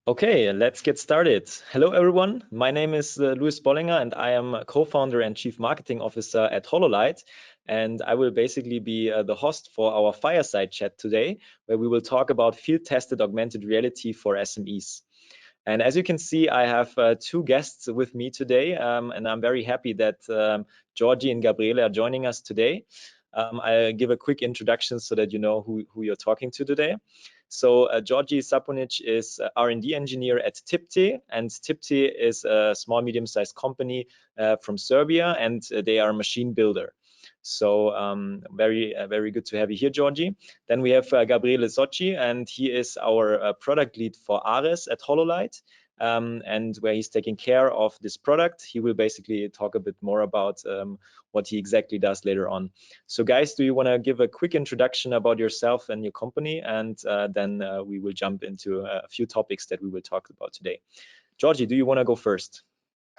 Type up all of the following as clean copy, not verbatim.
Okay, let's get started. Hello, everyone. My name is Luis Bollinger, and I am a co-founder and chief marketing officer at HoloLight. And I will basically be the host for our Fireside Chat today, where we will talk about field-tested augmented reality for SMEs. And as you can see, I have two guests with me today, and I'm very happy that Djordje and Gabriele are joining us today. I'll give a quick introduction so that you know who you're talking to today. So Djordje Saponic is R&D engineer at Tipteh, and Tipteh is a small, medium-sized company from Serbia, and they are a machine builder. So very good to have you here, Djordje. Then we have Gabriele Zocchi, and he is our product lead for Ares at HoloLight. And where he's taking care of this product. He will basically talk a bit more about what he exactly does later on. So guys, do you want to give a quick introduction about yourself and your company? And then we will jump into a few topics that we will talk about today. Djordje, do you want to go first?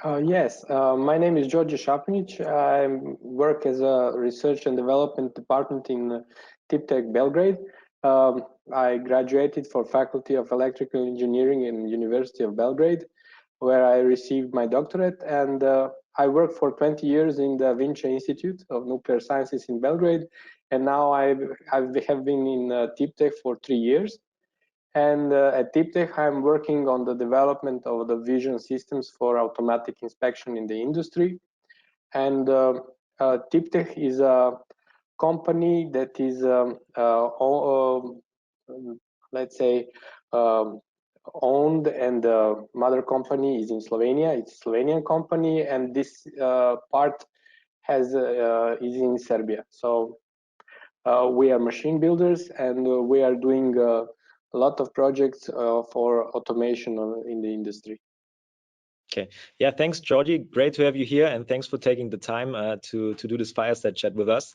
Yes, my name is Djordje Saponic. I work as a research and development department in Tipteh, Belgrade. I graduated for Faculty of Electrical Engineering in University of Belgrade, where I received my doctorate, and I worked for 20 years in the Vinci Institute of Nuclear Sciences in Belgrade, and now I have been in Tipteh for 3 years. And at Tipteh, I'm working on the development of the vision systems for automatic inspection in the industry. And Tipteh is a company that is, let's say, owned, and the mother company is in Slovenia. It's a Slovenian company, and this part is in Serbia. So we are machine builders, and we are doing a lot of projects for automation in the industry. Okay, yeah, thanks, Djordje. Great to have you here, and thanks for taking the time to do this fireside chat with us.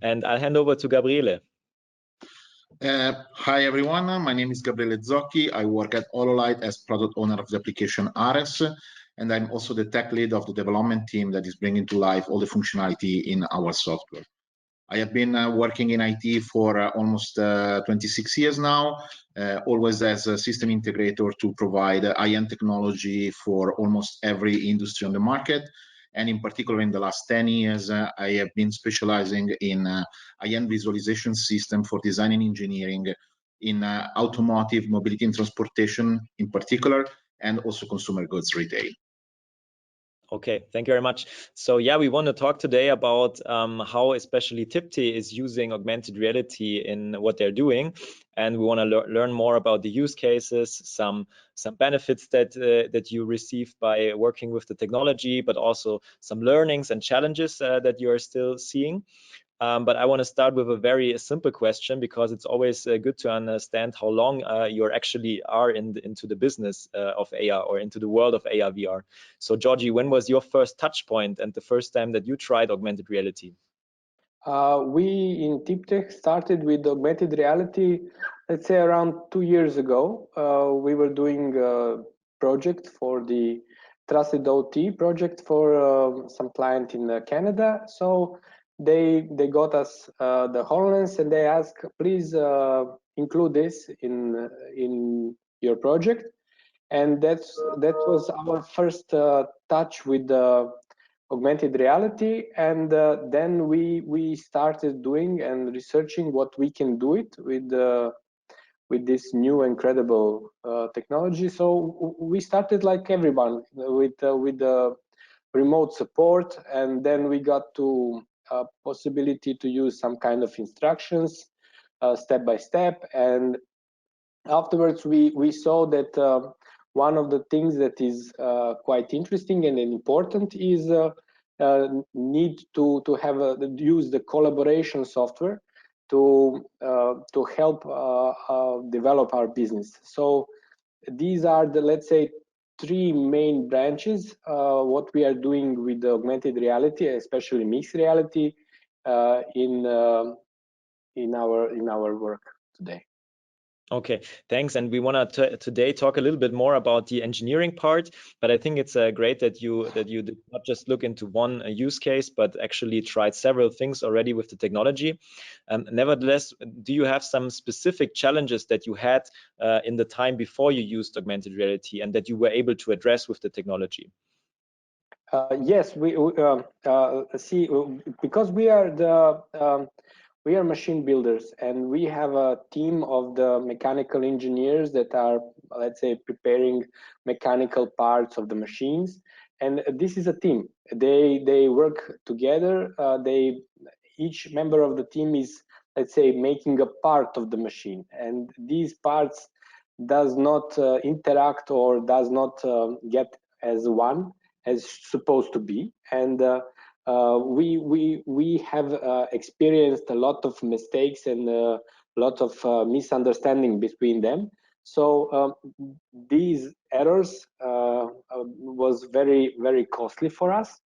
And I'll hand over to Gabriele. Hi everyone, my name is Gabriele Zocchi. I work at HoloLight as product owner of the application Ares, and I'm also the tech lead of the development team that is bringing to life all the functionality in our software. I have been working in IT for almost 26 years now, always as a system integrator to provide high-end technology for almost every industry on the market. And in particular, in the last 10 years, I have been specializing in high-end visualization system for design and engineering in automotive, mobility and transportation in particular, and also consumer goods retail. Okay, thank you very much. So yeah, we want to talk today about how especially Tipteh is using augmented reality in what they're doing, and we want to learn more about the use cases, some benefits that you received by working with the technology, but also some learnings and challenges that you are still seeing. But I want to start with a very simple question, because it's always good to understand how long you actually are into the business of AR, or into the world of AR VR. So Djordje, when was your first touch point and the first time that you tried augmented reality? We in Tipteh started with augmented reality, let's say around 2 years ago. We were doing a project for the Trusted OT project for some client in Canada. So they got us the HoloLens, and they asked, please include this in your project. And that was our first touch with the augmented reality, and then we started doing and researching what we can do it with this new incredible technology. So we started like everyone with the remote support, and then we got to possibility to use some kind of instructions step by step. And afterwards we saw that one of the things that is quite interesting and important is need to have use the collaboration software to help develop our business. So these are the, let's say, 3 main branches what we are doing with the augmented reality, especially mixed reality, in our work today. Okay, thanks. And we want to today talk a little bit more about the engineering part, but I think it's great that you did not just look into one use case, but actually tried several things already with the technology. Nevertheless, do you have some specific challenges that you had in the time before you used augmented reality and that you were able to address with the technology? Yes, we see, because we are we are machine builders, and we have a team of the mechanical engineers that are, let's say, preparing mechanical parts of the machines. And this is a team. They work together. Each member of the team is, let's say, making a part of the machine, and these parts does not interact or does not get as one as supposed to be. And we have experienced a lot of mistakes and a lot of misunderstanding between them. So these errors was very costly for us.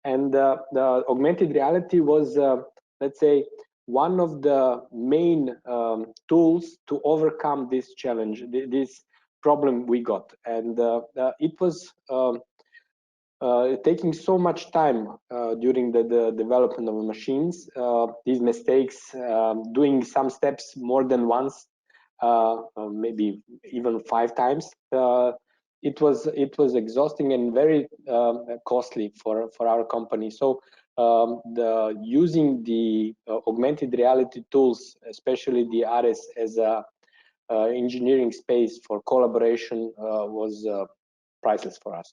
And the augmented reality was, let's say, one of the main tools to overcome this challenge, this problem we got. And it was taking so much time during the development of machines, these mistakes, doing some steps more than once, maybe even 5 times. It was exhausting and very costly for our company. So using the augmented reality tools, especially the ARES, as a engineering space for collaboration was priceless for us.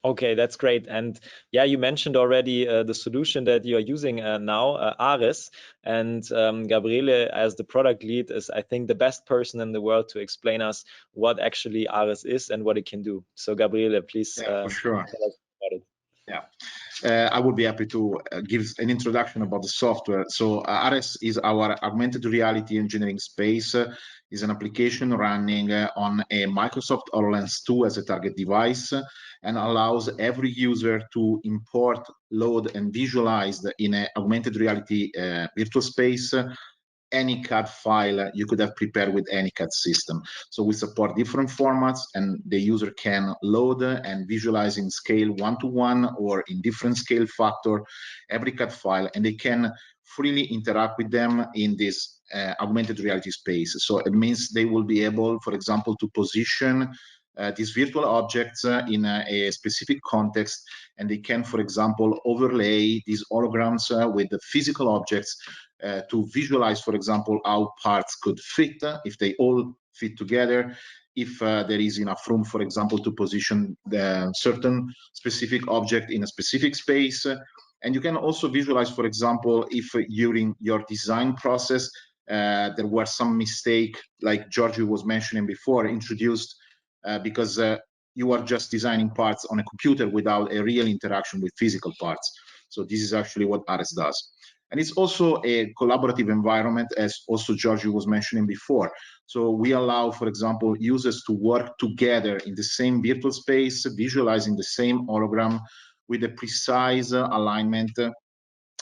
Okay, that's great. And yeah, you mentioned already the solution that you are using now, ARES. And Gabriele, as the product lead, is, I think, the best person in the world to explain us what actually ARES is and what it can do. So Gabriele, please for sure. tell us about it. Yeah, I would be happy to give an introduction about the software. So ARES is our augmented reality engineering space. Is an application running on a Microsoft HoloLens 2 as a target device, and allows every user to import, load, and visualize in an augmented reality virtual space any CAD file you could have prepared with any CAD system. So we support different formats, and the user can load and visualize in scale 1:1 or in different scale factor every CAD file, and they can freely interact with them in this augmented reality space. So it means they will be able, for example, to position these virtual objects in a specific context, and they can, for example, overlay these holograms with the physical objects to visualize, for example, how parts could fit, if they all fit together, if there is enough room, for example, to position the certain specific object in a specific space. And you can also visualize, for example, if during your design process there were some mistake, like Djordje was mentioning before, introduced because you are just designing parts on a computer without a real interaction with physical parts. So this is actually what ARES does. And it's also a collaborative environment, as also Djordje was mentioning before. So we allow, for example, users to work together in the same virtual space, visualizing the same hologram with a precise alignment,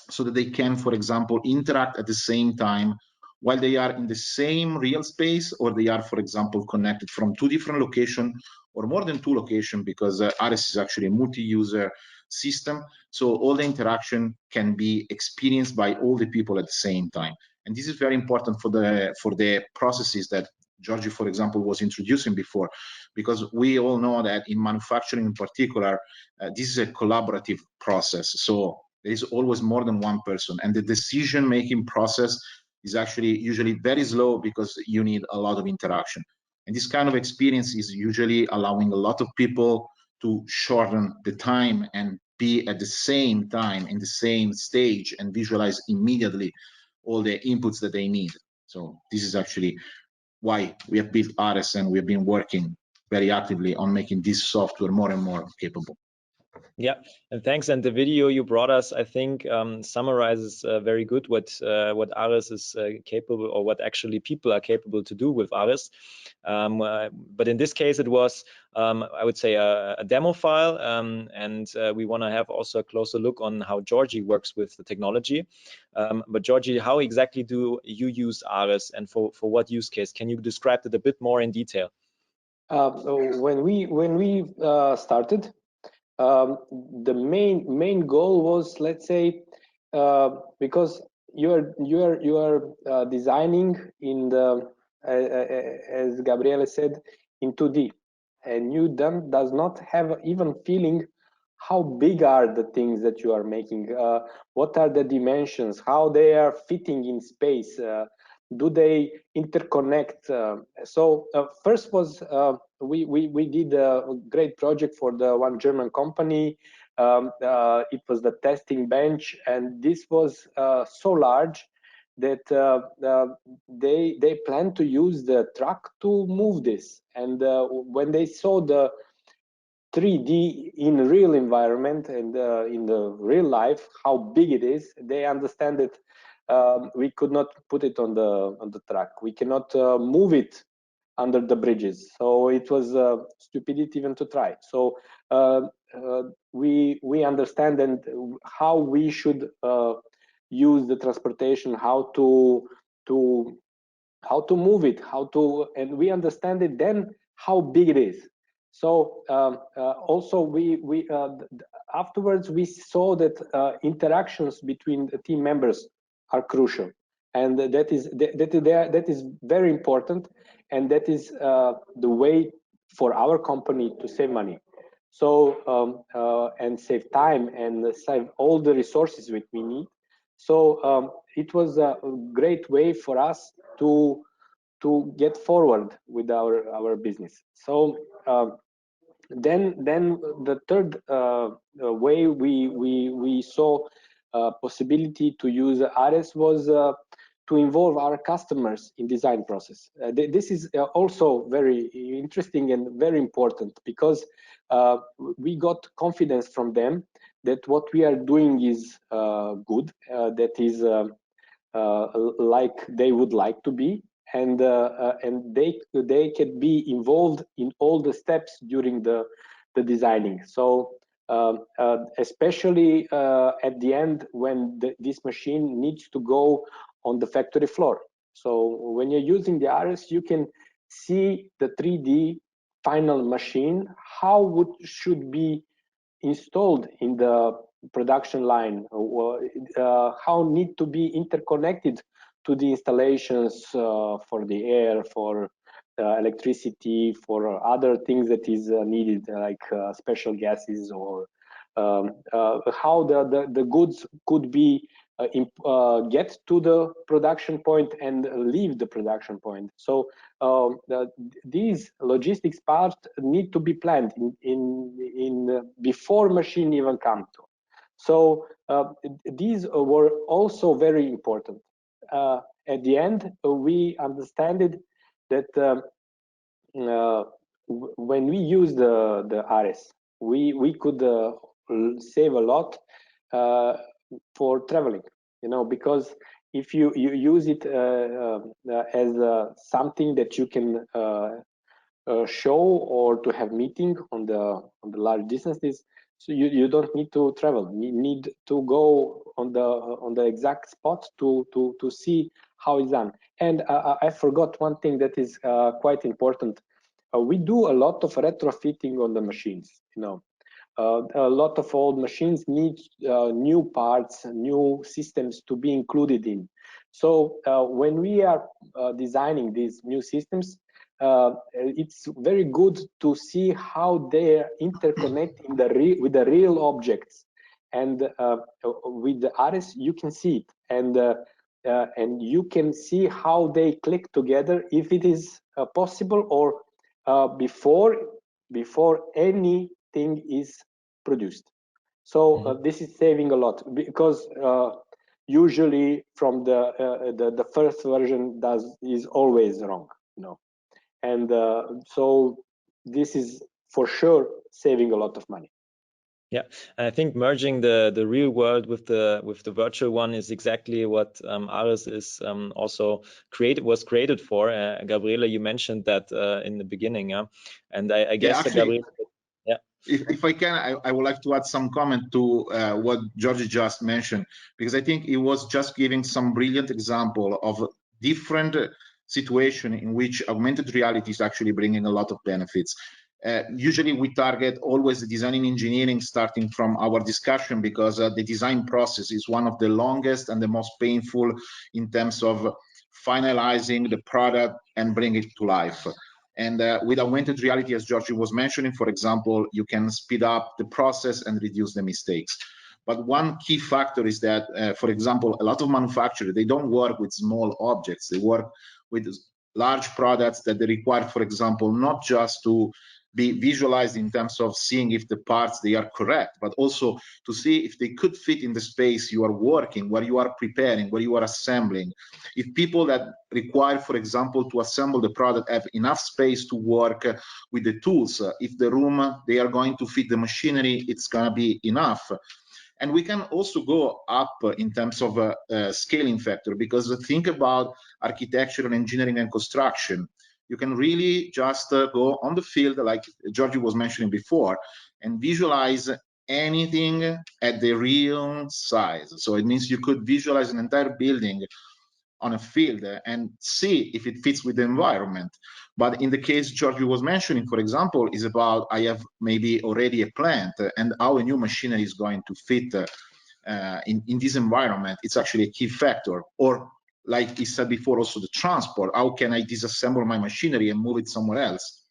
so that they can, for example, interact at the same time while they are in the same real space, or they are, for example, connected from 2 different locations or more than 2 locations, because ARES is actually a multi-user system. So all the interaction can be experienced by all the people at the same time. And this is very important for the processes that Djordje, for example, was introducing before, because we all know that in manufacturing in particular, this is a collaborative process. So there is always more than one person, and the decision-making process is actually usually very slow because you need a lot of interaction. And this kind of experience is usually allowing a lot of people to shorten the time and be at the same time in the same stage and visualize immediately all the inputs that they need. So this is actually why we have built ARES, and we have been working very actively on making this software more and more capable. Yeah, and thanks. And the video you brought us, I think, summarizes very good what Ares is capable, or what actually people are capable to do with Ares. But in this case, it was, I would say, a demo file, and we want to have also a closer look on how Djordje works with the technology. But Djordje, how exactly do you use Ares, and for what use case? Can you describe it a bit more in detail? When we started, the main goal was, let's say, because you are designing in the as Gabriele said, in 2D, and you does not have even feeling how big are the things that you are making, what are the dimensions, how they are fitting in space, do they interconnect. So first was we did a great project for the one German company. It was the testing bench, and this was so large that they plan to use the truck to move this. And when they saw the 3D in real environment and in the real life, how big it is, they understand that we could not put it on the truck. We cannot move it under the bridges. So it was stupidity even to try. So we understand and how we should use the transportation, how to move it, and we understand it then how big it is. So also we afterwards we saw that interactions between the team members are crucial, and that is very important, and that is the way for our company to save money. So and save time and save all the resources which we need. So it was a great way for us to get forward with our business. So then the third way we saw possibility to use Ares was to involve our customers in design process. This is also very interesting and very important, because we got confidence from them that what we are doing is good, that is like they would like to be, and they can be involved in all the steps during the designing. So especially at the end, when this machine needs to go on the factory floor. So when you're using the Ares, you can see the 3D final machine, how it should be installed in the production line, how need to be interconnected to the installations for the air, for electricity, for other things that is needed, like special gases, or how the goods could be get to the production point and leave the production point. So these logistics parts need to be planned in before machine even come to. So these were also very important. At the end, we understood that when we use the Ares, we could save a lot for traveling, because if you use it as something that you can show, or to have meeting on the large distances, so you don't need to travel. You need to go on the exact spot to see how it's done. And I forgot one thing that is quite important. We do a lot of retrofitting on the machines. A lot of old machines need new parts, new systems to be included in. So when we are designing these new systems, it's very good to see how they interconnect with the real objects. And with the Ares, you can see it, and you can see how they click together, if it is possible, or before anything is produced. So this is saving a lot, because usually from the first version is always wrong, and so this is for sure saving a lot of money. Yeah, and I think merging the real world with the virtual one is exactly what Ares is also was created for. Gabriele, you mentioned that in the beginning, yeah, and I guess actually, Gabriele, yeah. If I can, I would like to add some comment to what Djordje just mentioned, because I think he was just giving some brilliant example of different situation in which augmented reality is actually bringing a lot of benefits. Usually we target always the design and engineering starting from our discussion, because the design process is one of the longest and the most painful in terms of finalizing the product and bring it to life. And with augmented reality, as Djordje was mentioning, for example, you can speed up the process and reduce the mistakes. But one key factor is that, for example, a lot of manufacturers, they don't work with small objects. They work with large products that they require, for example, not just to be visualized in terms of seeing if the parts they are correct, but also to see if they could fit in the space you are working, where you are preparing, where you are assembling. If people that require, for example, to assemble the product have enough space to work with the tools, if the room they are going to fit the machinery, it's going to be enough. And we can also go up in terms of scaling factor, because think about architectural engineering and construction. You can really just go on the field, like Djordje was mentioning before, and visualize anything at the real size. So it means you could visualize an entire building on a field and see if it fits with the environment. But in the case Djordje was mentioning, for example, is about I have maybe already a plant and how a new machinery is going to fit in this environment. It's actually a key factor. Or like he said before, also the transport. How can I disassemble my machinery and move it somewhere else?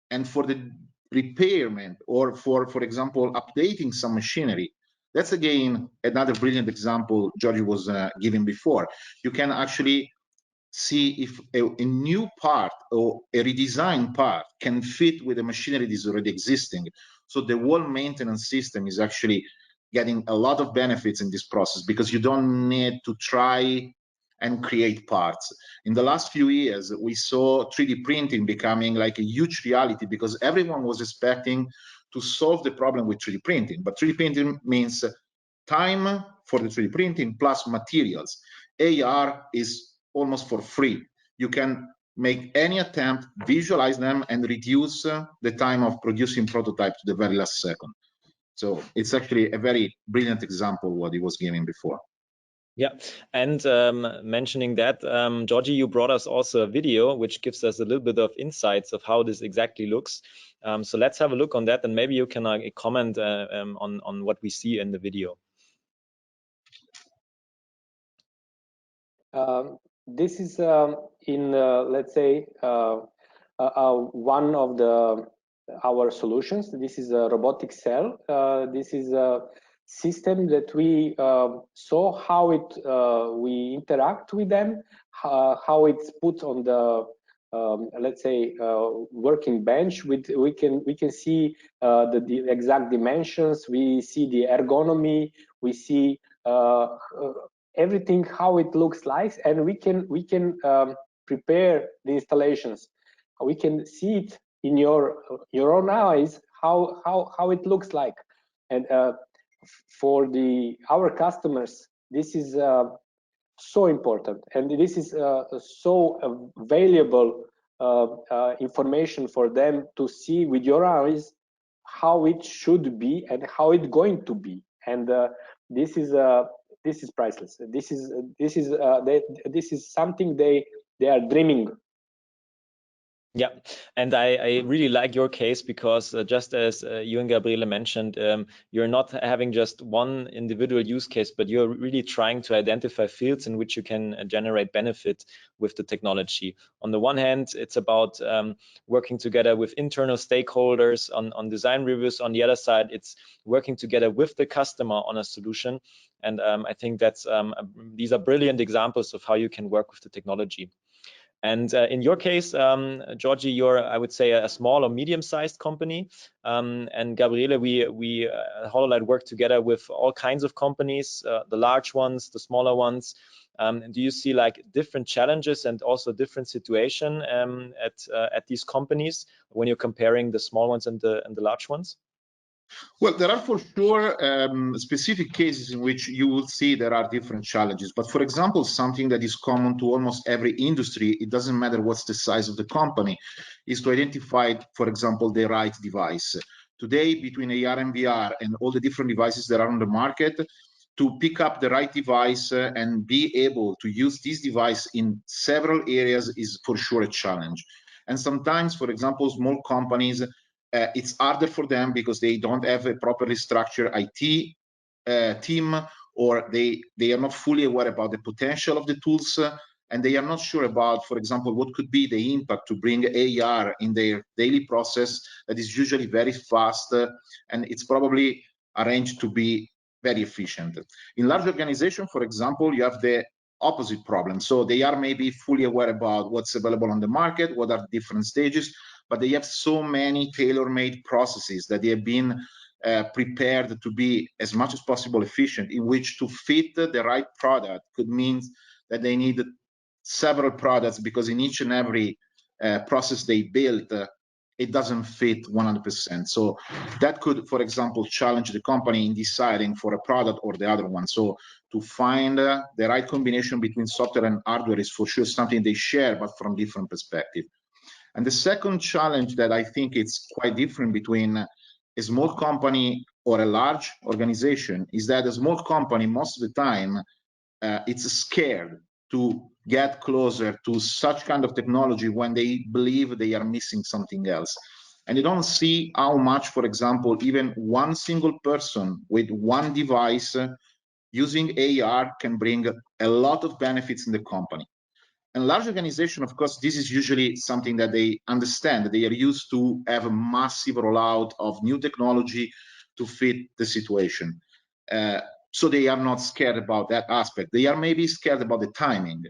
And for the repairment, or for example, updating some machinery, that's again another brilliant example Djordje was giving before. You can actually see if a new part or a redesigned part can fit with the machinery that is already existing. So the whole maintenance system is actually getting a lot of benefits in this process, because you don't need to try and create parts. In the last few years, we saw 3D printing becoming like a huge reality, because everyone was expecting to solve the problem with 3D printing. But 3D printing means time for the 3D printing plus materials. AR is almost for free. You can make any attempt, visualize them, and reduce the time of producing prototype to the very last second. So it's actually a very brilliant example what he was giving before. Yeah, and mentioning that, Djordje, you brought us also a video which gives us a little bit of insights of how this exactly looks. So let's have a look on that, and maybe you can comment on what we see in the video. This is in let's say one of our solutions. This is a robotic cell. This is a system that we saw how it we interact with them, how it's put on the let's say working bench. We can see the exact dimensions. We see the ergonomy. We see everything how it looks like, and we can prepare the installations. We can see it in your own eyes how it looks like. And for our customers, this is so important, and this is so valuable information for them to see with your eyes how it should be and how it's going to be. And this is priceless. This is something they are dreaming. Yeah, and I really like your case, because just as you and Gabriele mentioned, you're not having just one individual use case, but you're really trying to identify fields in which you can generate benefit with the technology. On the one hand, it's about working together with internal stakeholders on design reviews. On the other side, it's working together with the customer on a solution. And I think that's these are brilliant examples of how you can work with the technology. And in your case, Djordje, you're, I would say, a small or medium-sized company. And Gabriele, we HoloLight work together with all kinds of companies, the large ones, the smaller ones. Do you see like different challenges and also different situation at these companies when you're comparing the small ones and the large ones? Well, there are for sure specific cases in which you will see there are different challenges. But for example, something that is common to almost every industry, it doesn't matter what's the size of the company, is to identify, for example, the right device. Today, between AR and VR and all the different devices that are on the market, to pick up the right device and be able to use this device in several areas is for sure a challenge. And sometimes, for example, small companies, it's harder for them because they don't have a properly structured IT team, or they are not fully aware about the potential of the tools, and they are not sure about, for example, what could be the impact to bring AR in their daily process that is usually very fast, and it's probably arranged to be very efficient. In large organizations, for example, you have the opposite problem. So they are maybe fully aware about what's available on the market, what are different stages, but they have so many tailor-made processes that they have been prepared to be as much as possible efficient, in which to fit the right product could mean that they need several products, because in each and every process they built, it doesn't fit 100%. So that could, for example, challenge the company in deciding for a product or the other one. So to find the right combination between software and hardware is for sure something they share, but from different perspectives. And the second challenge that I think it's quite different between a small company or a large organization is that a small company, most of the time, it's scared to get closer to such kind of technology when they believe they are missing something else. And they don't see how much, for example, even one single person with one device using AR can bring a lot of benefits in the company. And large organization, of course, this is usually something that they understand. They are used to have a massive rollout of new technology to fit the situation. So they are not scared about that aspect. They are maybe scared about the timing.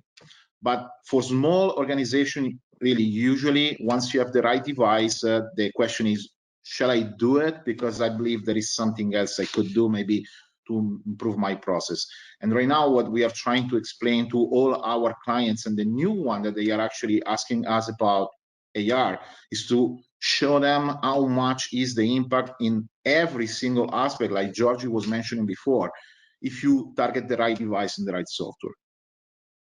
But for small organization, really, usually once you have the right device, the question is, shall I do it? Because I believe there is something else I could do, maybe to improve my process. And right now, what we are trying to explain to all our clients, and the new one that they are actually asking us about AR, is to show them how much is the impact in every single aspect, like Djordje was mentioning before, if you target the right device and the right software.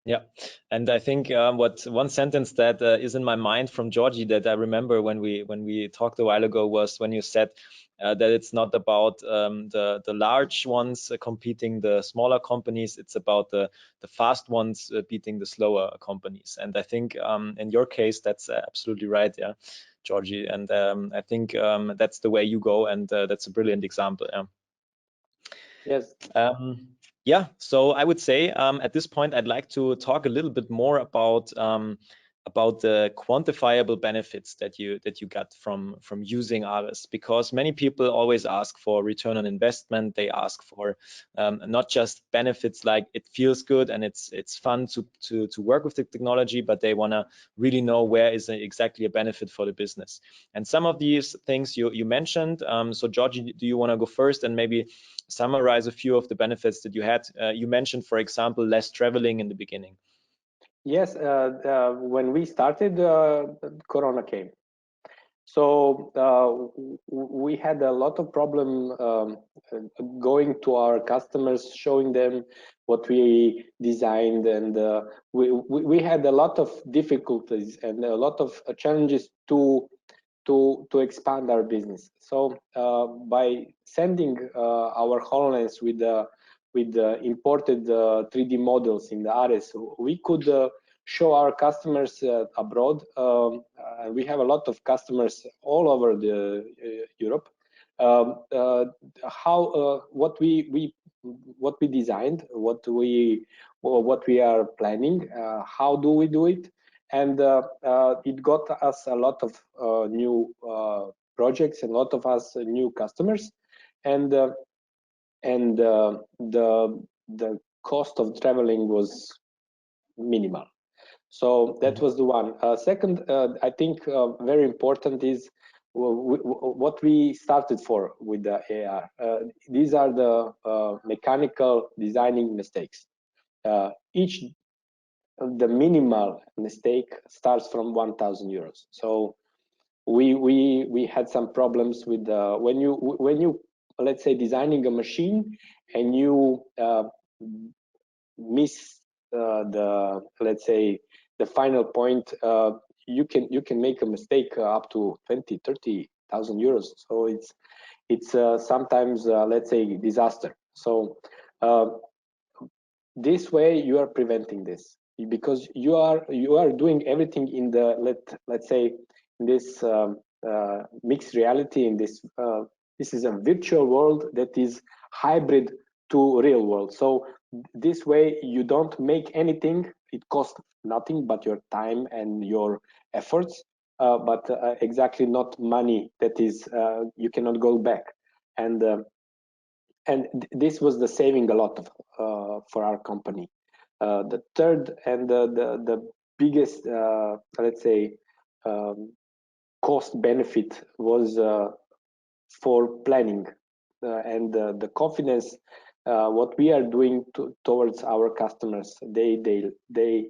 Yeah, and I think what one sentence that is in my mind from Djordje that I remember when we talked a while ago was when you said that it's not about the large ones competing the smaller companies, it's about the fast ones beating the slower companies. And I think in your case that's absolutely right, yeah, Djordje. And I think that's the way you go, and that's a brilliant example. Yeah. Yes. Yeah, so I would say at this point I'd like to talk a little bit more about the quantifiable benefits that you got from using ARES, because many people always ask for return on investment. They ask for not just benefits like it feels good and it's fun to work with the technology, but they want to really know where is exactly a benefit for the business. And some of these things you mentioned. So Djordje, do you want to go first and maybe summarize a few of the benefits that you had? You mentioned, for example, less traveling in the beginning. Yes, when we started, Corona came. So we had a lot of problem going to our customers, showing them what we designed, and we had a lot of difficulties and a lot of challenges to expand our business. So by sending our HoloLens with the imported 3D models in the ARES, we could show our customers abroad. We have a lot of customers all over the Europe. What we designed, what we are planning, how do we do it, and it got us a lot of new projects and a lot of us new customers, and the cost of traveling was minimal. So that was the one. Second, I think very important is what we started for with the AR. These are the mechanical designing mistakes. The minimal mistake starts from 1,000 euros. So we had some problems with when you let's say designing a machine and you miss the let's say the final point, you can make a mistake up to 20-30,000 euros. So it's sometimes let's say disaster. So this way you are preventing this, because you are doing everything in the let's say in this mixed reality, in this this is a virtual world that is hybrid to real world. So this way you don't make anything, it costs nothing but your time and your efforts, but exactly not money that is you cannot go back. And this was the saving a lot of for our company. The third and the biggest let's say cost benefit was for planning and the confidence what we are doing towards our customers. They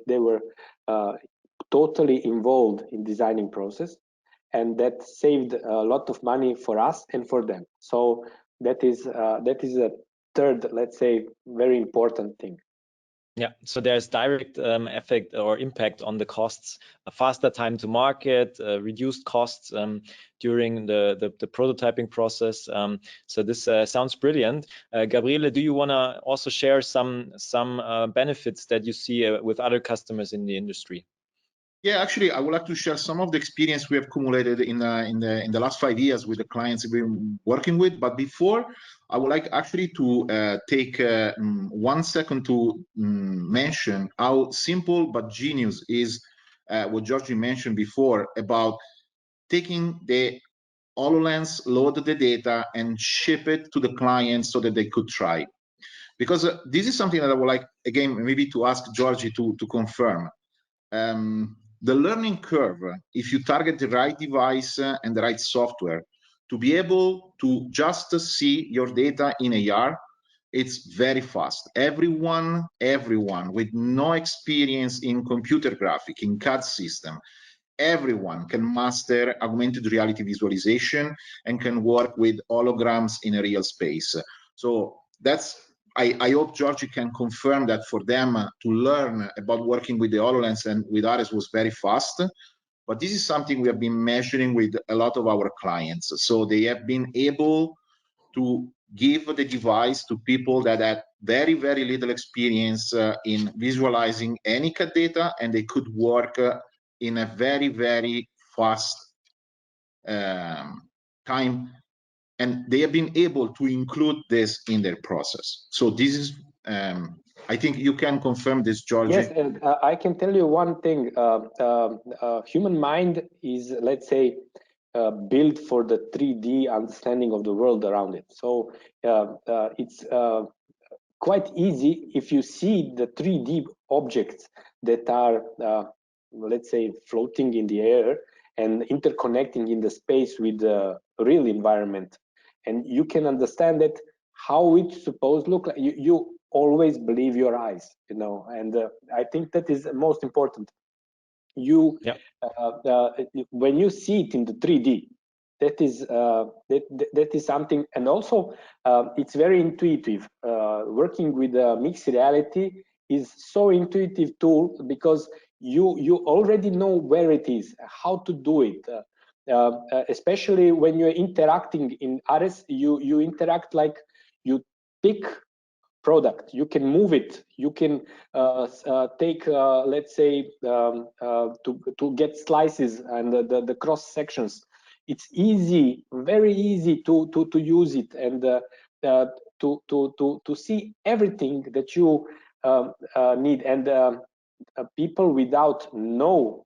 were totally involved in designing process, and that saved a lot of money for us and for them. So that is a third, let's say, very important thing. Yeah, so there's direct effect or impact on the costs, a faster time to market, reduced costs during the prototyping process. So this sounds brilliant. Gabriele, do you want to also share some benefits that you see with other customers in the industry? Yeah, actually, I would like to share some of the experience we have accumulated in the last 5 years with the clients we've been working with. But before, I would like actually to take 1 second to mention how simple but genius is what Djordje mentioned before about taking the HoloLens, load the data, and ship it to the client so that they could try. Because this is something that I would like, again, maybe to ask Djordje to confirm. The learning curve, if you target the right device and the right software, to be able to just see your data in AR, it's very fast. Everyone with no experience in computer graphic, in CAD system, everyone can master augmented reality visualization and can work with holograms in a real space. So that's, I hope Djordje can confirm that for them to learn about working with the HoloLens and with Ares was very fast. But this is something we have been measuring with a lot of our clients. So they have been able to give the device to people that had very, very little experience in visualizing any CAD data, and they could work in a very, very fast time, and they have been able to include this in their process. So this is, I think you can confirm this, Djordje. Yes, and I can tell you one thing. Human mind is, let's say, built for the 3D understanding of the world around it. So it's quite easy if you see the 3D objects that are, let's say, floating in the air and interconnecting in the space with the real environment, and you can understand it, how it's supposed to look like. You always believe your eyes, you know, and I think that is most important. You when you see it in the 3D, that is that is something. And also it's very intuitive. Working with mixed reality is so intuitive tool, because you already know where it is, how to do it. Especially when you're interacting in Ares, you interact like you pick product, you can move it, you can take let's say to get slices and the cross sections. It's easy, very easy to use it, and to see everything that you need. And people without no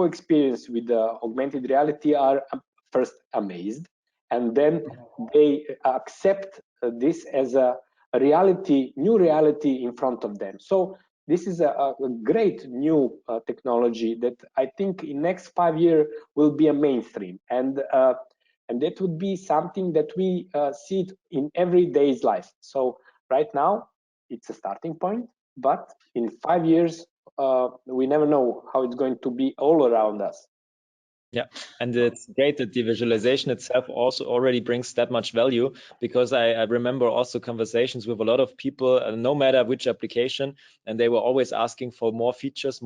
experience with augmented reality are first amazed, and then they accept this as a reality, new reality in front of them. So this is a great new technology that I think in next 5 years will be a mainstream, and that would be something that we see it in everyday's life. So right now it's a starting point, but in 5 years we never know how it's going to be all around us. Yeah, and it's great that the visualization itself also already brings that much value, because I remember also conversations with a lot of people, no matter which application, and they were always asking for more features,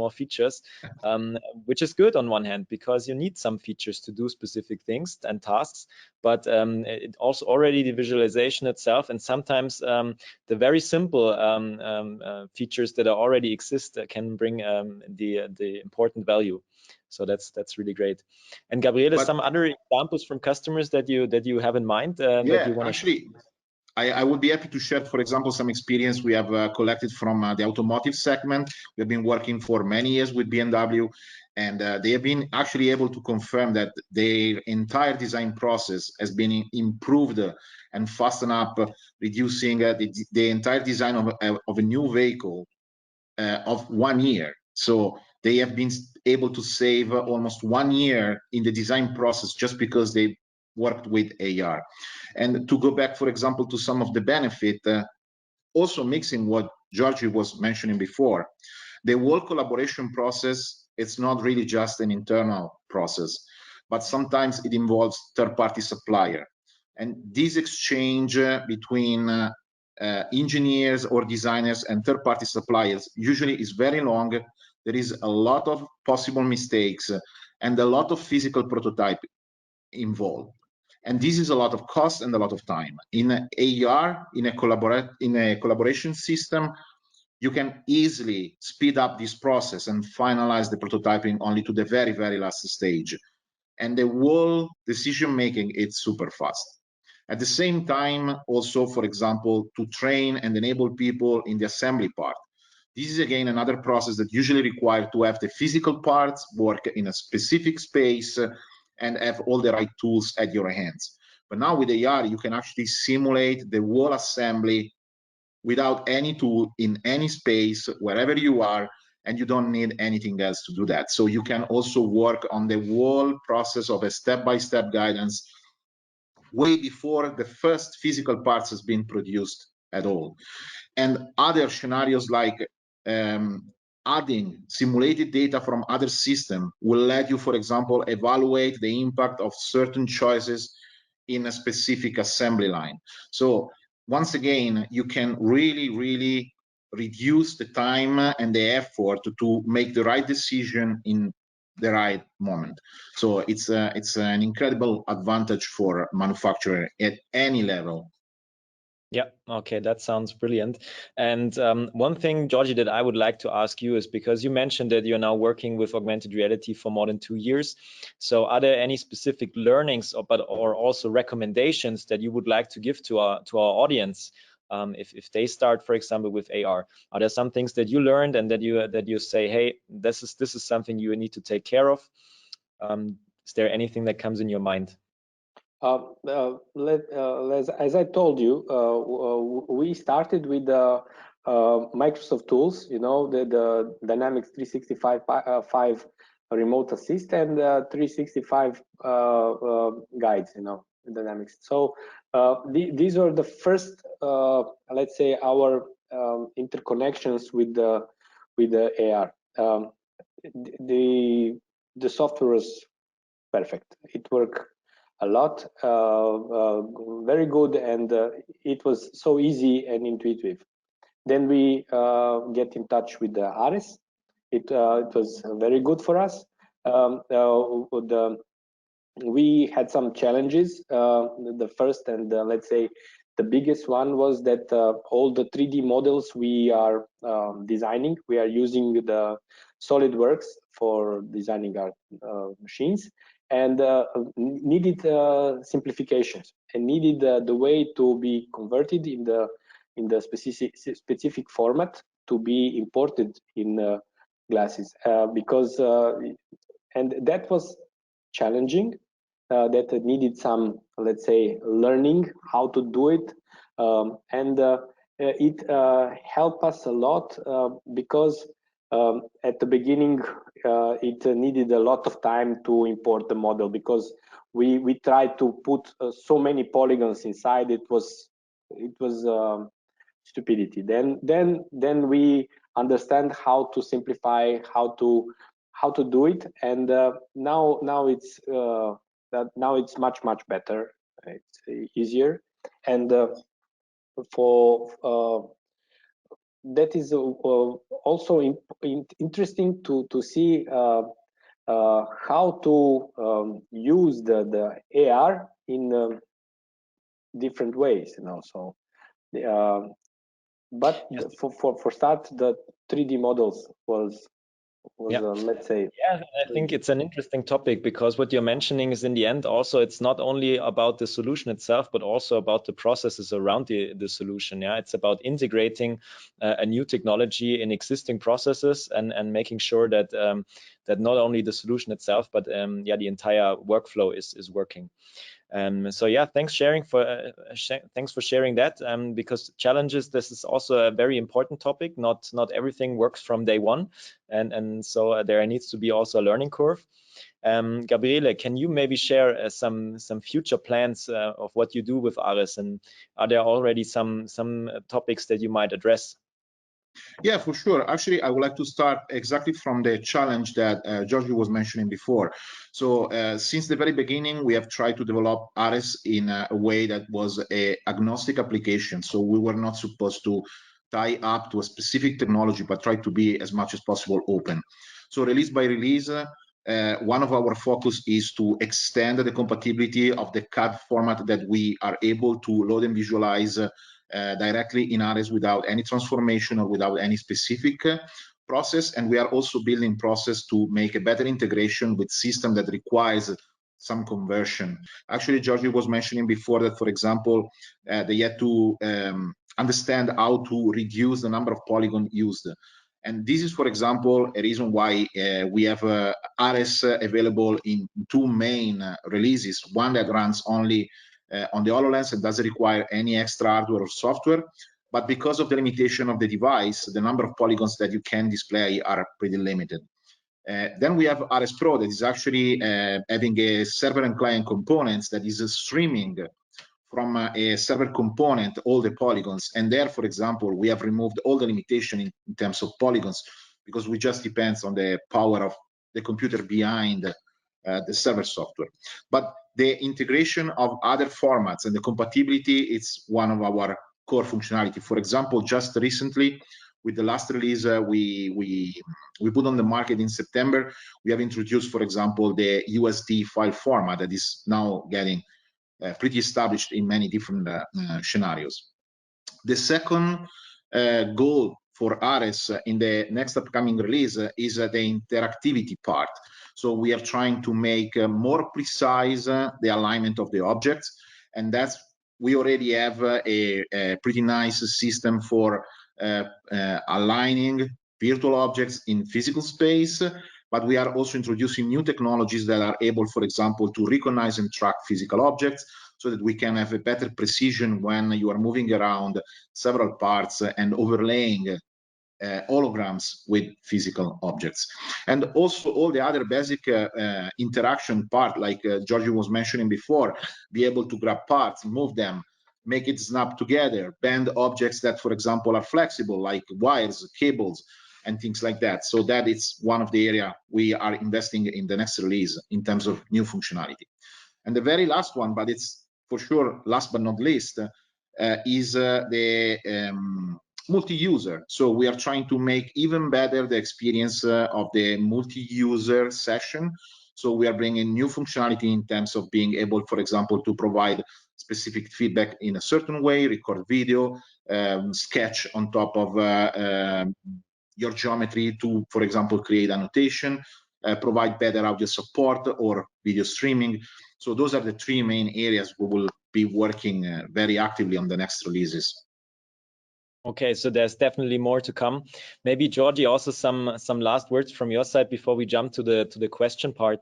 which is good on one hand, because you need some features to do specific things and tasks, but it also already the visualization itself, and sometimes the very simple features that are already exist can bring the important value. So that's really great. And Gabriele, But some other examples from customers that you have in mind that yeah, you want to share? actually, I would be happy to share, for example, some experience we have collected from the automotive segment. We've been working for many years with BMW, and they have been actually able to confirm that their entire design process has been improved and fastened up, reducing the entire design of a new vehicle of 1 year. So they have been able to save almost 1 year in the design process just because they worked with AR. And to go back, for example, to some of the benefit, also mixing what Djordje was mentioning before, the whole collaboration process, it's not really just an internal process, but sometimes it involves third-party supplier. And this exchange between engineers or designers and third-party suppliers usually is very long. There is a lot of possible mistakes and a lot of physical prototype involved. And this is a lot of cost and a lot of time. In AR, in a collaboration system, you can easily speed up this process and finalize the prototyping only to the very, very last stage. And the whole decision making is super fast. At the same time, also, for example, to train and enable people in the assembly part. This is again another process that usually requires to have the physical parts work in a specific space and have all the right tools at your hands. But now with AR, you can actually simulate the whole assembly without any tool in any space, wherever you are, and you don't need anything else to do that. So you can also work on the whole process of a step-by-step guidance way before the first physical parts has been produced at all. And other scenarios like adding simulated data from other systems will let you, for example, evaluate the impact of certain choices in a specific assembly line. So once again, you can really reduce the time and the effort to make the right decision in the right moment. So it's an incredible advantage for manufacturer at any level. Yeah, okay, that sounds brilliant. And one thing, Djordje, that I would like to ask you is, because you mentioned that you're now working with augmented reality for more than 2 years. So are there any specific learnings or also recommendations that you would like to give to our audience if they start, for example, with AR? Are there some things that you learned and that you say, hey, this is something you need to take care of? Is there anything that comes in your mind? As I told you, we started with the Microsoft tools, the Dynamics 365 remote assist and 365 guides, Dynamics. So these are the first, let's say, our interconnections with the AR. The software was perfect. It worked a lot, very good, and it was so easy and intuitive. Then we get in touch with the Ares. It was very good for us. We had some challenges. The first and let's say the biggest one was that all the 3D models we are designing, we are using the SolidWorks for designing our machines, and needed simplifications and needed the way to be converted in the specific format to be imported in glasses, because and that was challenging. That needed some, let's say, learning how to do it, and it helped us a lot because at the beginning it needed a lot of time to import the model, because we tried to put so many polygons inside. It was stupidity. Then we understand how to simplify, how how to do it, and now it's much better. It's easier, and for that is also interesting to see how to use the AR in different ways, you know. So, but Yes. for start, the 3D models was Yeah. let's say. Yeah, I think it's an interesting topic, because what you're mentioning is, in the end, also it's not only about the solution itself, but also about the processes around the solution. Yeah, it's about integrating a new technology in existing processes, and making sure that that not only the solution itself, but yeah, the entire workflow is working. So yeah, thanks for sharing that, because challenges, this is also a very important topic. Not everything works from day one, and so there needs to be also a learning curve. Gabriele, can you maybe share some future plans of what you do with ARES, and are there already some topics that you might address? Yeah, for sure. Actually, I would like to start exactly from the challenge that Djordje was mentioning before. So since the very beginning, we have tried to develop ARES in a way that was a agnostic application. So we were not supposed to tie up to a specific technology, but try to be as much as possible open. So release by release, one of our focus is to extend the compatibility of the CAD format that we are able to load and visualize directly in ARES without any transformation or without any specific process. And we are also building process to make a better integration with system that requires some conversion. Actually, Djordje was mentioning before that, for example, they had to understand how to reduce the number of polygons used. And this is, for example, a reason why we have ARES available in two main releases, one that runs only on the HoloLens and doesn't require any extra hardware or software. But because of the limitation of the device, the number of polygons that you can display are pretty limited. Then we have ARES Pro that is actually having a server and client components that is streaming from a server component all the polygons. And there, for example, we have removed all the limitation in terms of polygons, because we just depends on the power of the computer behind the server software. But the integration of other formats and the compatibility, it's one of our core functionality. For example, just recently, with the last release we put on the market in September, we have introduced, for example, the USD file format that is now getting pretty established in many different scenarios. The second goal for ARES in the next upcoming release is the interactivity part. So we are trying to make more precise the alignment of the objects, and that's we already have a pretty nice system for aligning virtual objects in physical space, but we are also introducing new technologies that are able, for example, to recognize and track physical objects, so that we can have a better precision when you are moving around several parts and overlaying holograms with physical objects. And also all the other basic interaction part, like Djordje was mentioning before, be able to grab parts, move them, make it snap together, bend objects that, for example, are flexible, like wires, cables, and things like that. So that is one of the area we are investing in the next release in terms of new functionality. And the very last one, but it's for sure last but not least, is the multi-user. So we are trying to make even better the experience of the multi-user session. So we are bringing new functionality in terms of being able, for example, to provide specific feedback in a certain way, record video, sketch on top of your geometry to, for example, create annotation, provide better audio support or video streaming. So those are the three main areas we will be working very actively on the next releases. Okay, so there's definitely more to come. Maybe Djordje, also some last words from your side before we jump to the question part.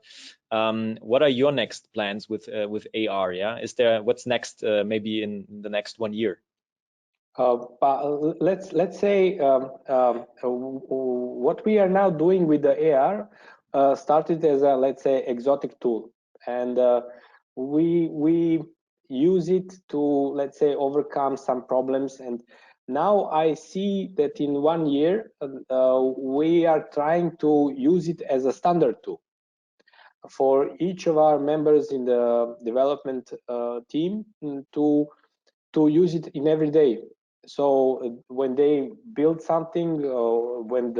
What are your next plans with AR? Yeah, is there what's next? Maybe in the next 1 year. Let's say what we are now doing with the AR started as a, let's say, exotic tool, and we use it to, let's say, overcome some problems, and Now I see that in 1 year, we are trying to use it as a standard tool for each of our members in the development team to use it in every day. So when they build something, when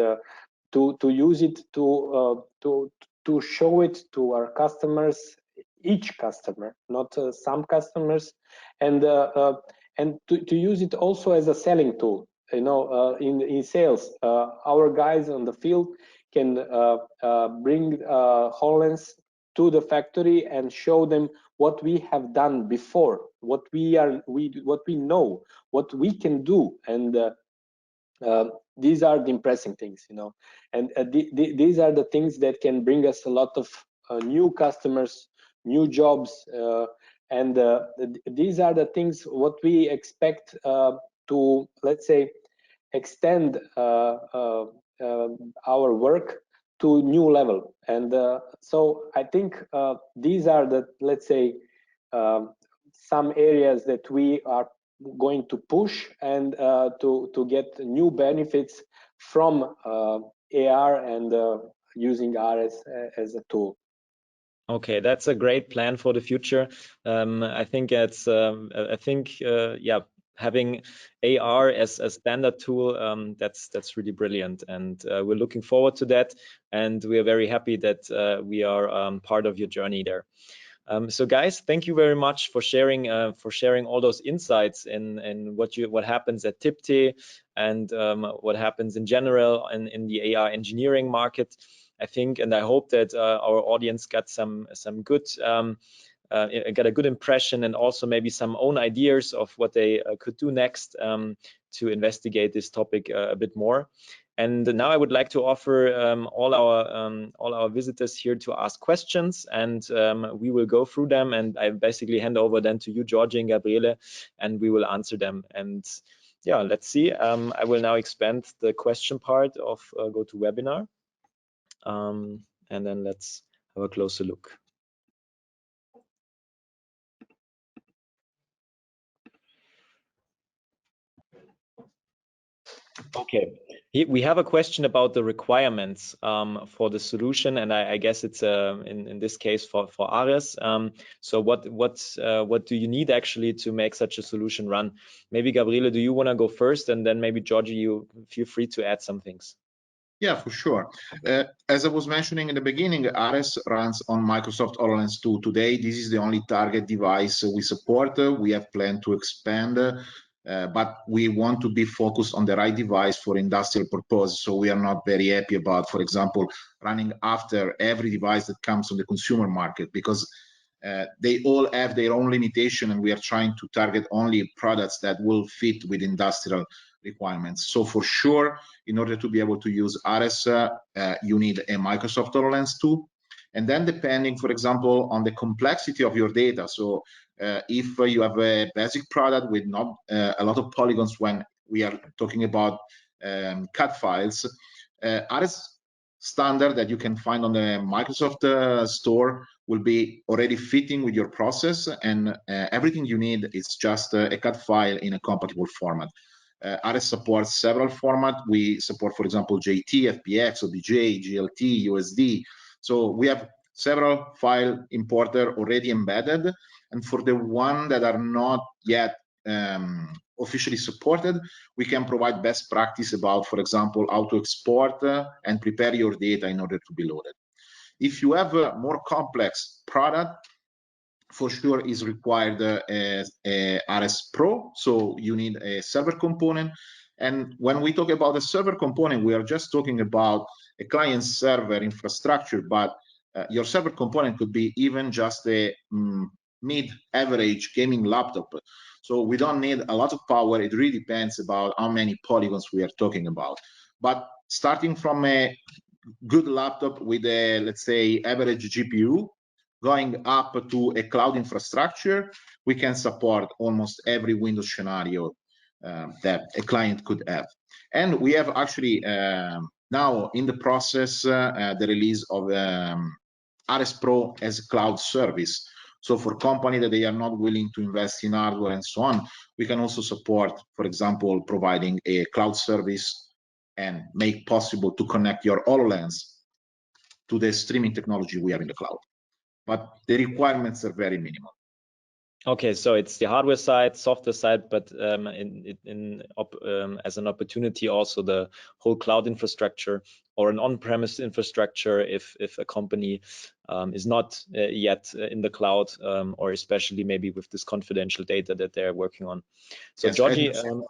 to use it to show it to our customers, each customer, not some customers, and to use it also as a selling tool. You know, in sales, our guys on the field can bring HoloLens to the factory and show them what we have done before, what we know, what we can do, and these are the impressive things, you know, and these are the things that can bring us a lot of new customers, new jobs, and these are the things what we expect to, let's say, extend our work to new level. And so I think these are the, let's say, some areas that we are going to push and to get new benefits from AR and using R as a tool. Okay, that's a great plan for the future. I think it's yeah, having AR as a standard tool, that's really brilliant, and we're looking forward to that, and we are very happy that we are part of your journey there. So guys, thank you very much for sharing all those insights in what happens at Tipteh and what happens in general in the AR engineering market. I think, and I hope that our audience got some good got a good impression, and also maybe some own ideas of what they could do next to investigate this topic a bit more. And now I would like to offer all our visitors here to ask questions, and we will go through them, and I basically hand over then to you, Djordje and Gabriele, and we will answer them. And yeah, let's see. I will now expand the question part of GoToWebinar, and then let's have a closer look. Okay, we have a question about the requirements for the solution, and I guess it's in this case for Ares. So what do you need actually to make such a solution run? Maybe Gabriele, do you want to go first, and then maybe Djordje, you feel free to add some things. Yeah, for sure. As I was mentioning in the beginning, Ares runs on Microsoft HoloLens 2 today. This is the only target device we support. We have planned to expand, but we want to be focused on the right device for industrial purpose. So we are not very happy about, for example, running after every device that comes on the consumer market, because they all have their own limitation, and we are trying to target only products that will fit with industrial requirements. So for sure, in order to be able to use Ares, you need a Microsoft HoloLens 2. And then depending, for example, on the complexity of your data. So if you have a basic product with not a lot of polygons, when we are talking about CAD files, Ares standard that you can find on the Microsoft store will be already fitting with your process, and everything you need is just a CAD file in a compatible format. Ares supports several formats. We support, for example, JT, FBX, OBJ, GLT, USD. So we have several file importer already embedded. And for the one that are not yet officially supported, we can provide best practice about, for example, how to export and prepare your data in order to be loaded. If you have a more complex product, for sure is required a Ares Pro, so you need a server component. And when we talk about a server component, we are just talking about a client server infrastructure, but your server component could be even just a mid-average gaming laptop. So we don't need a lot of power. It really depends about how many polygons we are talking about. But starting from a good laptop with a, let's say, average GPU, going up to a cloud infrastructure, we can support almost every Windows scenario that a client could have. And we have actually now in the process the release of Ares Pro as a cloud service. So for companies that they are not willing to invest in hardware and so on, we can also support, for example, providing a cloud service and make possible to connect your HoloLens to the streaming technology we have in the cloud. But the requirements are very minimal. Okay, so it's the hardware side, software side, but as an opportunity also the whole cloud infrastructure or an on-premise infrastructure if a company is not yet in the cloud, or especially maybe with this confidential data that they're working on. So yes, Djordje,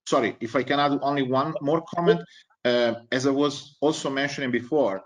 sorry, if I can add only one more comment. As I was also mentioning before,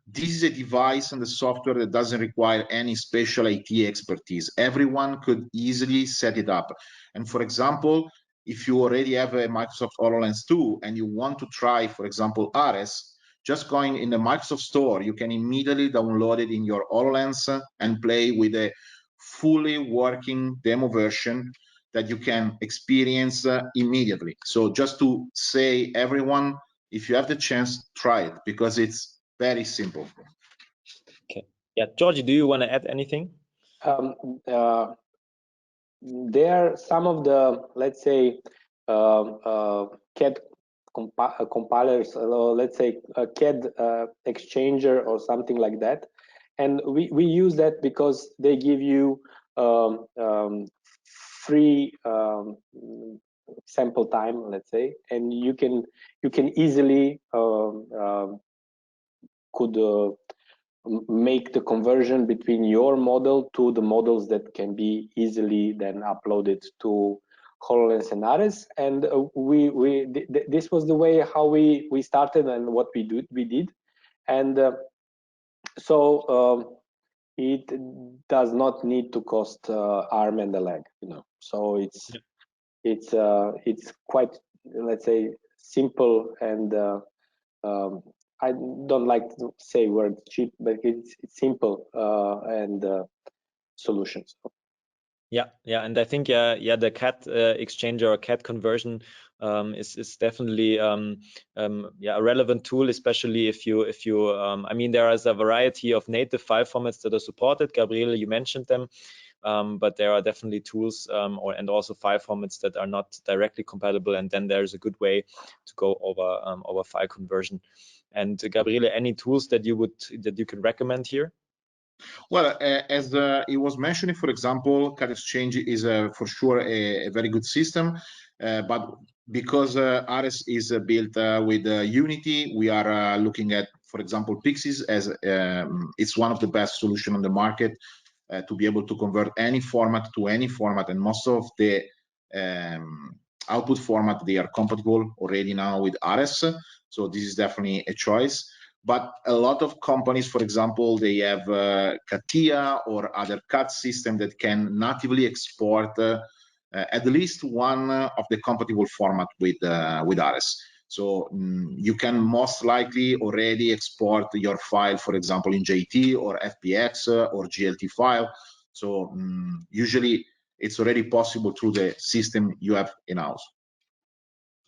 this is a device and the software that doesn't require any special IT expertise. Everyone could easily set it up. And for example, if you already have a Microsoft HoloLens 2 and you want to try, for example, Ares, just going in the Microsoft Store, you can immediately download it in your HoloLens and play with a fully working demo version that you can experience immediately. So just to say, everyone, if you have the chance, try it, because it's very simple. okay, yeah, Djordje, do you want to add anything? There are some of the, let's say, CAD compilers, let's say a CAD exchanger or something like that, and we use that because they give you free sample time, let's say, and you can easily make the conversion between your model to the models that can be easily then uploaded to HoloLens and Ares. And this was the way how we started and what we did, and so it does not need to cost arm and a leg, you know. So it's quite, let's say, simple, and I don't like to say word cheap, but it's simple and solutions. Yeah, and I think the CAD exchanger or CAD conversion is definitely a relevant tool, especially if you I mean, there is a variety of native file formats that are supported. Gabriele, you mentioned them, but there are definitely tools and also file formats that are not directly compatible, and then there's a good way to go over file conversion. And Gabriele, any tools that you can recommend here? Well, as it was mentioning, for example, CAD Exchange is for sure a very good system, but because Ares is built with Unity, we are looking at, for example, Pixies as it's one of the best solutions on the market to be able to convert any format to any format, and most of the output format, they are compatible already now with Ares, so this is definitely a choice. But a lot of companies, for example, they have CATIA or other CAD system that can natively export at least one of the compatible format with Ares. So you can most likely already export your file, for example, in JT or FPX or GLT file. So usually it's already possible through the system you have in-house.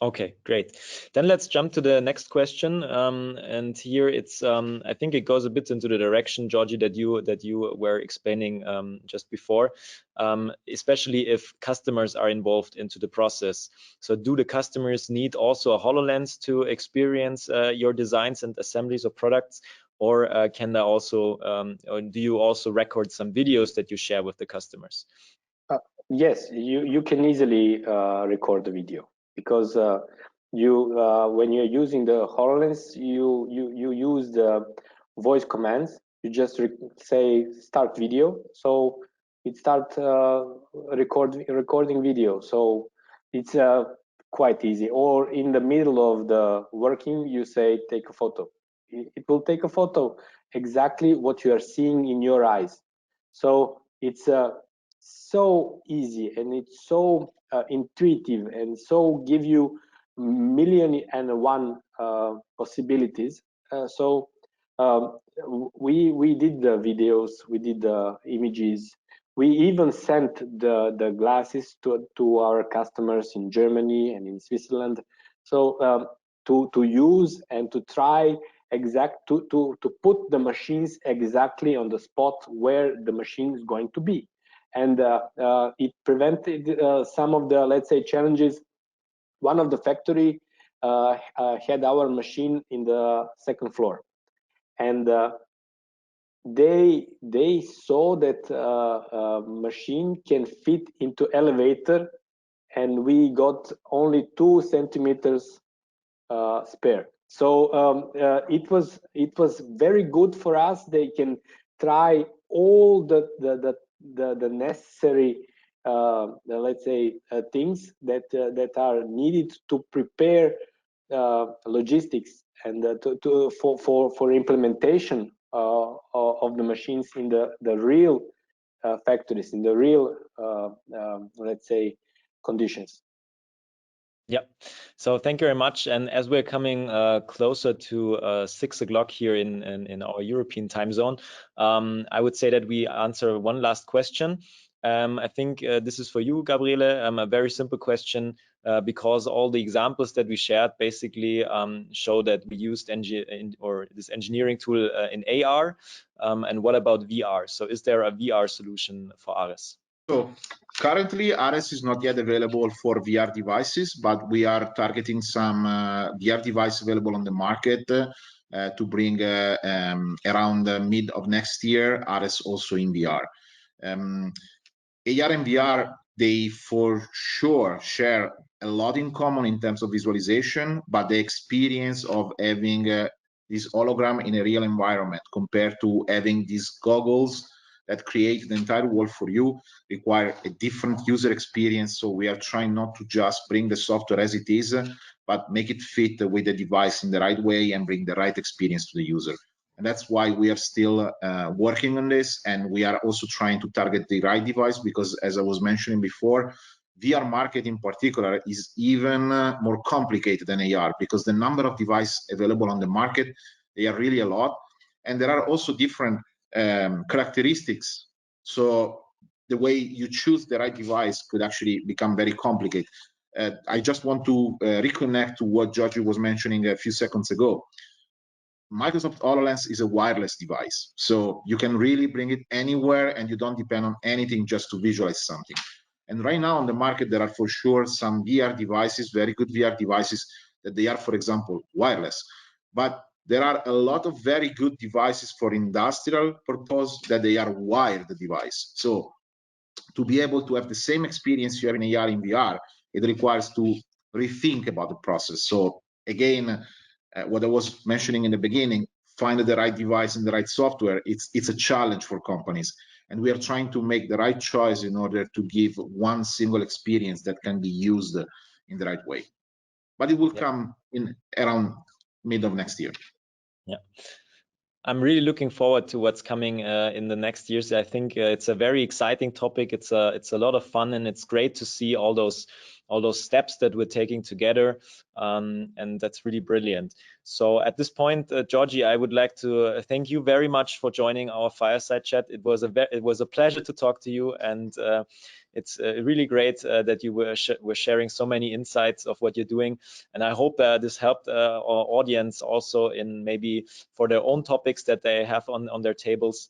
Okay, great. Then let's jump to the next question. And here it's, I think it goes a bit into the direction, Djordje, that you were explaining just before, especially if customers are involved into the process. So do the customers need also a HoloLens to experience your designs and assemblies of products? Or can they also, or do you also record some videos that you share with the customers? Yes, you can easily record the video, because when you're using the HoloLens, you use the voice commands. You just say start video, so it starts recording video. So it's quite easy. Or in the middle of the working, you say take a photo. It will take a photo exactly what you are seeing in your eyes. So it's so easy, and it's so intuitive, and so give you million-and-one possibilities. So we did the videos, we did the images, we even sent the glasses to our customers in Germany and in Switzerland. So to use and to try to put the machines exactly on the spot where the machine is going to be. And it prevented some of the, let's say, challenges. One of the factory had our machine in the second floor, and they saw that machine can fit into elevator, and we got only 2 centimeters spare. So it was very good for us. They can try all the necessary let's say things that are needed to prepare logistics and for implementation of the machines in the real factories, in the real let's say conditions. Yeah, so thank you very much. And as we're coming closer to 6 o'clock here in our European time zone, I would say that we answer one last question. I think this is for you, Gabriele, a very simple question, because all the examples that we shared basically show that we used this engineering tool in AR. And what about VR? So is there a VR solution for Ares? So currently, Ares is not yet available for VR devices, but we are targeting some VR device available on the market to bring around mid of next year, Ares also in VR. AR and VR, they for sure share a lot in common in terms of visualization, but the experience of having this hologram in a real environment compared to having these goggles that create the entire world for you require a different user experience. So we are trying not to just bring the software as it is, but make it fit with the device in the right way and bring the right experience to the user. And that's why we are still working on this, and we are also trying to target the right device, because as I was mentioning before, VR market in particular is even more complicated than AR, because the number of devices available on the market, they are really a lot, and there are also different characteristics. So the way you choose the right device could actually become very complicated. I just want to reconnect to what Djordje was mentioning a few seconds ago. Microsoft HoloLens is a wireless device, so you can really bring it anywhere and you don't depend on anything just to visualize something. And right now on the market, there are for sure some VR devices, very good VR devices, that they are, for example, wireless. But there are a lot of very good devices for industrial purpose that they are wired device. So to be able to have the same experience you have in AR in VR, it requires to rethink about the process. So again, what I was mentioning in the beginning, find the right device and the right software, it's a challenge for companies. And we are trying to make the right choice in order to give one single experience that can be used in the right way. But it will come in around mid of next year. Yeah. I'm really looking forward to what's coming in the next years. I think it's a very exciting topic. It's a lot of fun, and it's great to see all those steps that we're taking together, and that's really brilliant. So at this point, Djordje, I would like to thank you very much for joining our Fireside Chat. It was a pleasure to talk to you, and it's really great that you were sharing so many insights of what you're doing. And I hope this helped our audience also in maybe for their own topics that they have on their tables.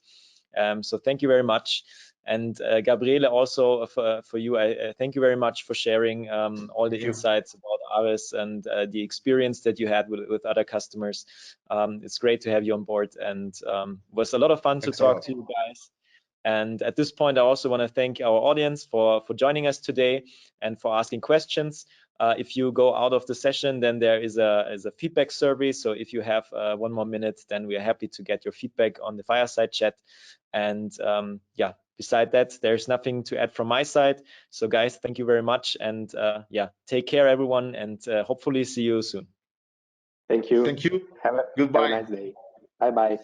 So thank you very much. And Gabriele, also for you, I thank you very much for sharing all the insights about Ares and the experience that you had with other customers. It's great to have you on board, and it was a lot of fun to talk to you guys. And at this point, I also want to thank our audience for joining us today and for asking questions. If you go out of the session, then there is a feedback survey. So if you have 1 more minute, then we are happy to get your feedback on the Fireside Chat. And yeah, beside that, there's nothing to add from my side. So guys, thank you very much. And yeah, take care, everyone, and hopefully see you soon. Thank you. Thank you. Have a Goodbye. nice day. Bye-bye.